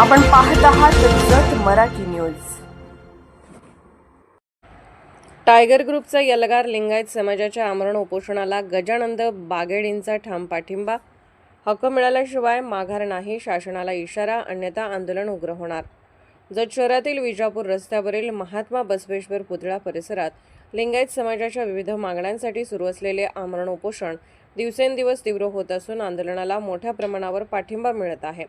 आपण पाहत आहात जत मराठी न्यूज। टायगर ग्रुपचा यलगार लिंगायत समाजाच्या आमरण उपोषणाला गजानंद बागेडींचा ठाम पाठिंबा। हक्क मिळाल्याशिवाय माघार नाही, शासनाला इशारा, अन्यथा आंदोलन उग्र होणार। जत शहरातील विजापूर रस्त्यावरील महात्मा बसवेश्वर पुतळा परिसरात लिंगायत समाजाच्या विविध मागण्यांसाठी सुरू असलेले आमरण उपोषण दिवसेंदिवस तीव्र होत असून आंदोलनाला मोठ्या प्रमाणावर पाठिंबा मिळत आहे।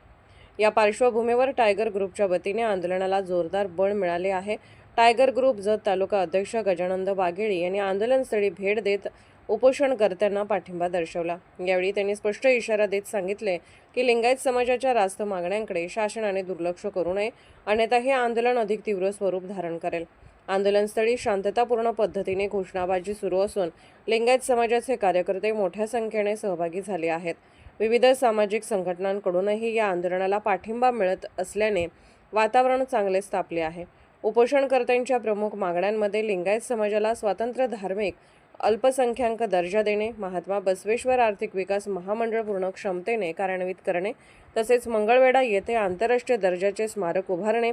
या पार्श्वभूमीवर टायगर ग्रुपच्या वतीने आंदोलनाला जोरदार बळ मिळाले आहे। टायगर ग्रुप जत तालुका अध्यक्ष गजानंद बागेडी यांनी आंदोलनस्थळी भेट देत उपोषणकर्त्यांना पाठिंबा दर्शवला। यावेळी त्यांनी स्पष्ट इशारा देत सांगितले की लिंगायत समाजाच्या रास्त मागण्यांकडे शासनाने दुर्लक्ष करू नये, अन्यथा हे आंदोलन अधिक तीव्र स्वरूप धारण करेल। आंदोलनस्थळी शांततापूर्ण पद्धतीने घोषणाबाजी सुरू असून लिंगायत समाजाचे कार्यकर्ते मोठ्या संख्येने सहभागी झाले आहेत। विविध सामाजिक संघटनांकडूनही या आंदोलनाला पाठिंबा मिळत असल्याने वातावरण चांगलेच तापले आहे। उपोषणकर्त्यांच्या प्रमुख मागण्यांमध्ये लिंगायत समाजाला स्वतंत्र धार्मिक अल्पसंख्याक दर्जा देणे, महात्मा बसवेश्वर आर्थिक विकास महामंडळ पूर्ण क्षमतेने कार्यान्वित करणे, तसेच मंगळवेढा येथे आंतरराष्ट्रीय दर्जाचे स्मारक उभारणे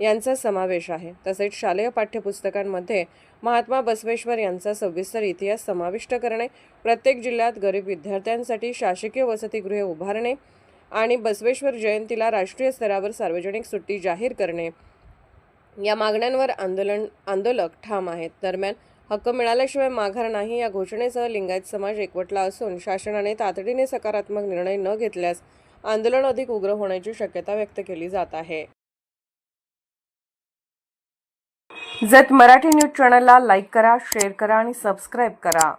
यांचा समावेश आहे। तसेच शालेय पाठ्यपुस्तकांमध्ये महात्मा बसवेश्वर यांचा सविस्तर इतिहास समाविष्ट करणे, प्रत्येक जिल्ह्यात गरीब विद्यार्थ्यांसाठी शासकीय वसतिगृहे उभारणे आणि बसवेश्वर जयंतीला राष्ट्रीय स्तरावर सार्वजनिक सुट्टी जाहीर करणे या मागण्यांवर आंदोलक ठाम आहेत। दरम्यान हक्क मिळाल्याशिवाय माघार नाही या घोषणेसह लिंगायत समाज एकवटला असून शासनाने तातडीने सकारात्मक निर्णय न घेतल्यास आंदोलन अधिक उग्र होण्याची शक्यता व्यक्त केली जात आहे। जत मराठी न्यूज चॅनलला लाईक करा, शेअर करा आणि सबस्क्राईब करा।